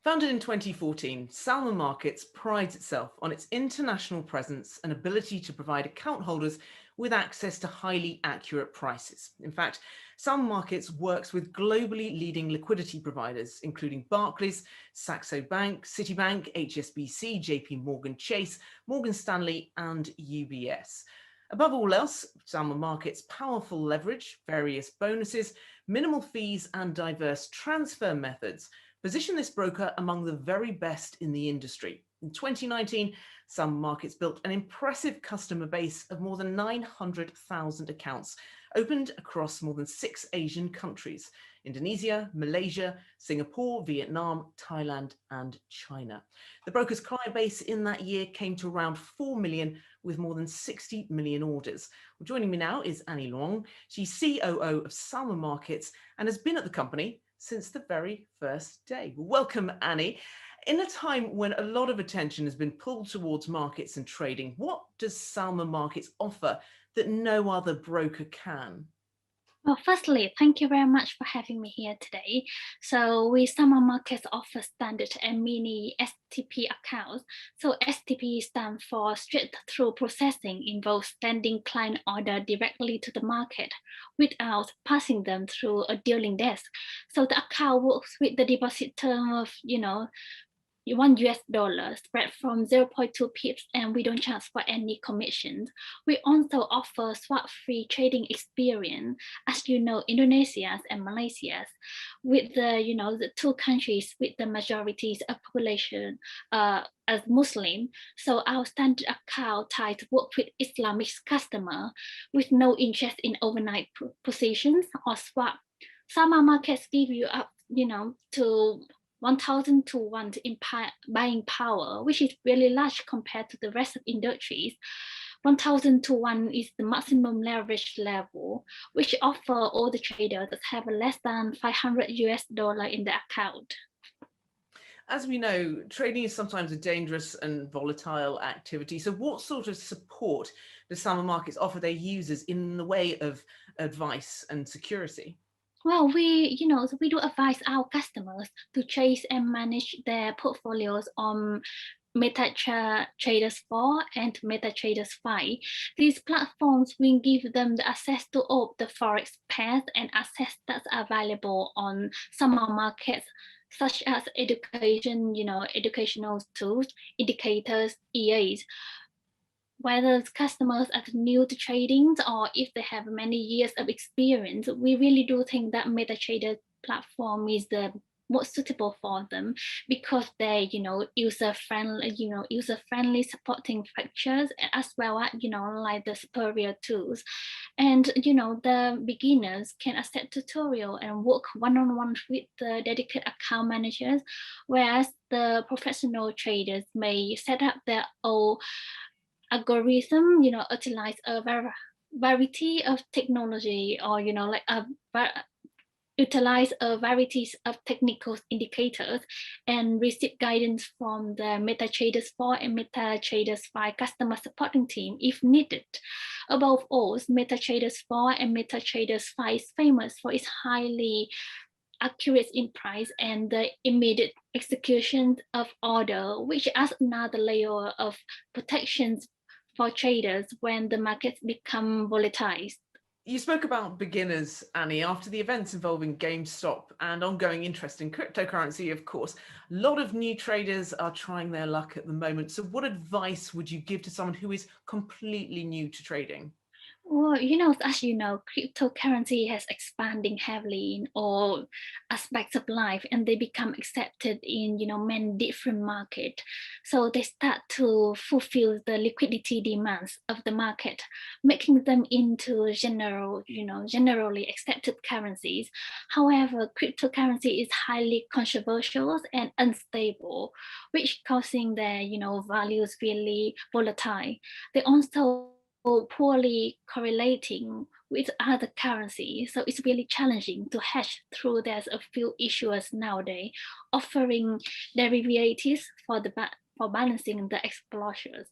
Founded in 2014, Salma Markets prides itself on its international presence and ability to provide account holders with access to highly accurate prices. In fact, Salma Markets works with globally leading liquidity providers, including Barclays, Saxo Bank, CitiBank, HSBC, JP Morgan Chase, Morgan Stanley, and UBS. Above all else, Salma Markets' powerful leverage, various bonuses, minimal fees, and diverse transfer methods position this broker among the very best in the industry. In 2019, Salma Markets built an impressive customer base of more than 900,000 accounts, opened across more than 6 Asian countries: Indonesia, Malaysia, Singapore, Vietnam, Thailand, and China. The broker's client base in that year came to around 4 million, with more than 60 million orders. Well, joining me now is Annie Luong. She's COO of Salma Markets and has been at the company since the very first day. Welcome, Annie. In a time when a lot of attention has been pulled towards markets and trading, what does Salma Markets offer that no other broker can? Well, firstly, thank you very much for having me here today. So we Salma Markets offer standard and mini STP accounts. So STP stands for straight-through processing, involves sending client order directly to the market without passing them through a dealing desk. So the account works with the deposit term of, $1 spread from 0.2 pips, and we don't charge for any commissions. We also offer swap-free trading experience, as you know, Indonesia and Malaysia, with the two countries with the majorities of population as Muslim. So our standard account type work with Islamic customer with no interest in overnight positions or swap. Some markets give you up, to 1,000 to 1 in buying power, which is really large compared to the rest of industries. 1,000 to 1 is the maximum leverage level, which offer all the traders that have less than $500 in the account. As we know, trading is sometimes a dangerous and volatile activity. So what sort of support does Salma Markets offer their users in the way of advice and security? Well, we do advise our customers to chase and manage their portfolios on MetaTrader 4 and MetaTrader 5. These platforms will give them the access to all the forex pairs and access that's available on some markets, such as educational tools, indicators, EAs. Whether customers are new to trading or if they have many years of experience, we really do think that MetaTrader platform is the most suitable for them because they user friendly supporting features, as well as like the superior tools. And the beginners can access tutorial and work one-on-one with the dedicated account managers, whereas the professional traders may set up their own algorithm, utilize a variety of technology, or utilize a varieties of technical indicators and receive guidance from the MetaTrader 4 and MetaTrader 5 customer supporting team if needed. Above all, MetaTrader 4 and MetaTrader 5 is famous for its highly accurate in price and the immediate execution of order, which adds another layer of protections for traders when the markets become volatile. You spoke about beginners, Annie, after the events involving GameStop and ongoing interest in cryptocurrency, of course. A lot of new traders are trying their luck at the moment. So what advice would you give to someone who is completely new to trading? Well, as you know, cryptocurrency has expanding heavily in all aspects of life, and they become accepted in, many different markets. So they start to fulfill the liquidity demands of the market, making them into generally accepted currencies. However, cryptocurrency is highly controversial and unstable, which causing their, values really volatile. They also poorly correlating with other currencies. So it's really challenging to hedge through. There's a few issuers nowadays offering derivatives for balancing the exposures.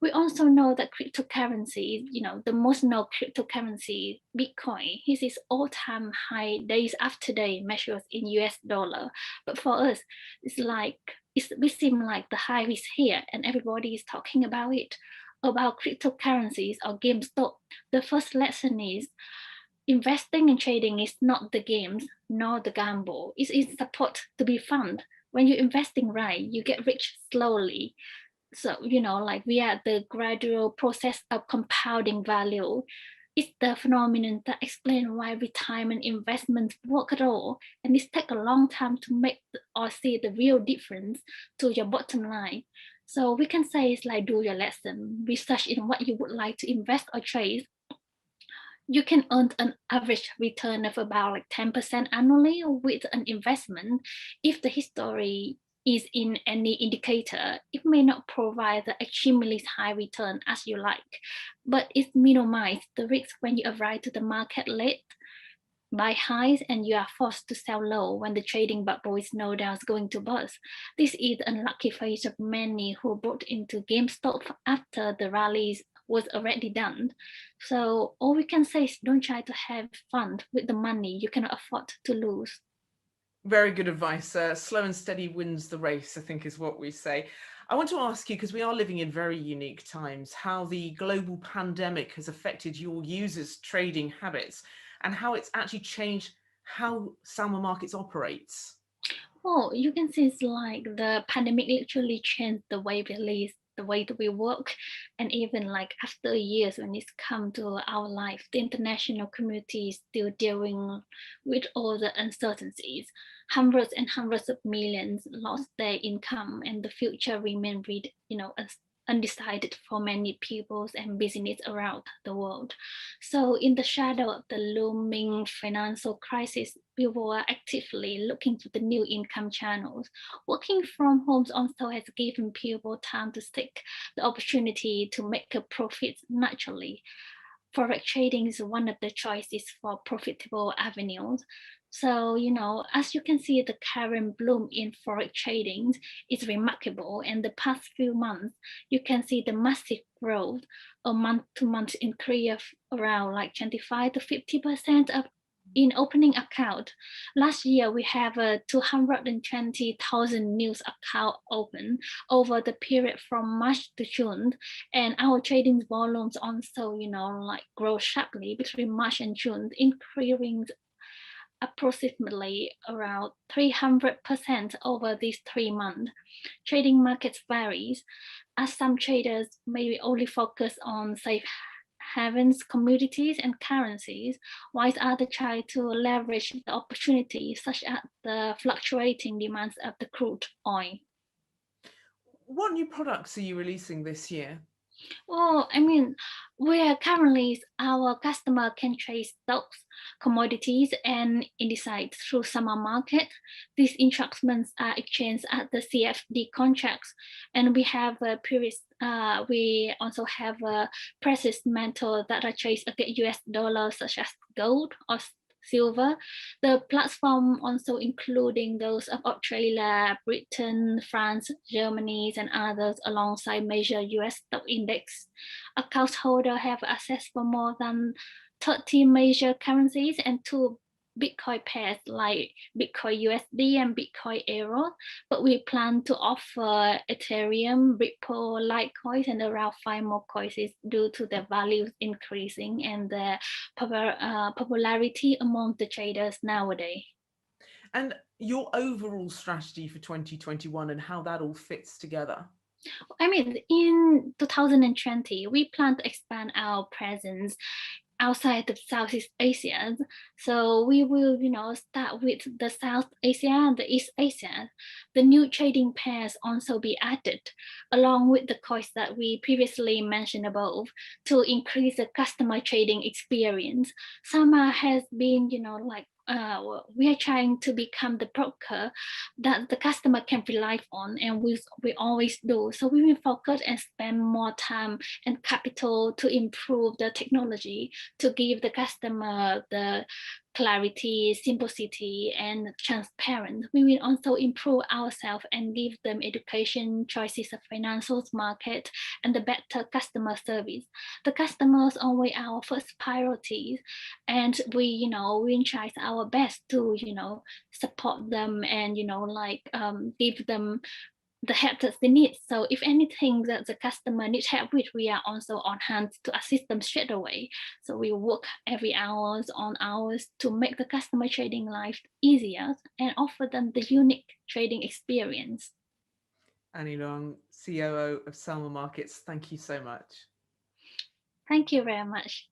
We also know that cryptocurrency, the most known cryptocurrency, Bitcoin, hits its all-time high days after day measures in US dollar. But for us, we seem like the high is here and everybody is talking about it. About cryptocurrencies or GameStop, the first lesson is investing and trading is not the games nor the gamble. It is supposed to be fun. When you're investing right, you get rich slowly. So, we are the gradual process of compounding value. It's the phenomenon that explains why retirement investments work at all. And it takes a long time to make or see the real difference to your bottom line. So we can say it's like do your lesson, research in what you would like to invest or trade. You can earn an average return of about like 10% annually with an investment. If the history is in any indicator, it may not provide the extremely high return as you like, but it minimizes the risk when you arrive to the market late, buy highs, and you are forced to sell low when the trading bubble is no doubt going to burst. This is the unlucky phase of many who bought into GameStop after the rallies was already done. So all we can say is don't try to have fun with the money you cannot afford to lose. Very good advice. Slow and steady wins the race, I think is what we say. I want to ask you, because we are living in very unique times, how the global pandemic has affected your users' trading habits and how it's actually changed how Salma Markets operates. Oh, you can see it's like the pandemic literally changed the way we live, the way that we work, and even like after years when it's come to our life, the international community is still dealing with all the uncertainties. Hundreds and hundreds of millions lost their income, and the future remain undecided for many peoples and business around the world. So in the shadow of the looming financial crisis, we were actively looking for the new income channels. Working from home also has given people time to seek the opportunity to make a profit naturally. Forex trading is one of the choices for profitable avenues. So, as you can see, the current bloom in forex trading is remarkable. And the past few months, you can see the massive growth, a month-to-month increase of around like 25 to 50% of in opening account. Last year, we have 220,000 new account open over the period from March to June, and our trading volumes also, grow sharply between March and June, increasing approximately around 300% over these 3 months. Trading markets varies, as some traders may only focus on safe havens, commodities, and currencies, while others try to leverage the opportunities, such as the fluctuating demands of the crude oil. What new products are you releasing this year? Well, where currently our customer can trade stocks, commodities, and indices through Salma Market. These instruments are exchanged at the CFD contracts, and we have a we also have a precious metal that are traded against US dollars, such as gold or silver. The platform also including those of Australia, Britain, France, Germany, and others alongside major US stock index. Account holders have access for more than 30 major currencies and 2 Bitcoin pairs like Bitcoin USD and Bitcoin Euro, but we plan to offer Ethereum, Ripple, Litecoin, and around 5 more coins due to their values increasing and their popularity among the traders nowadays. And your overall strategy for 2021 and how that all fits together? In 2020, we plan to expand our presence outside of Southeast Asia. So we will, start with the South Asia and the East Asia. The new trading pairs also be added, along with the coins that we previously mentioned above, to increase the customer trading experience. Salma has been, we are trying to become the broker that the customer can rely on, and we always do. So we will focus and spend more time and capital to improve the technology to give the customer the clarity, simplicity, and transparent. We will also improve ourselves and give them education, choices of financial market, and the better customer service. The customers always our first priority, and we we try our best to support them and give them the help that they need. So if anything that the customer needs help with, we are also on hand to assist them straight away. So we work every hours on hours to make the customer trading life easier and offer them the unique trading experience. Annie Luong, COO of Salma Markets, thank you so much. Thank you very much.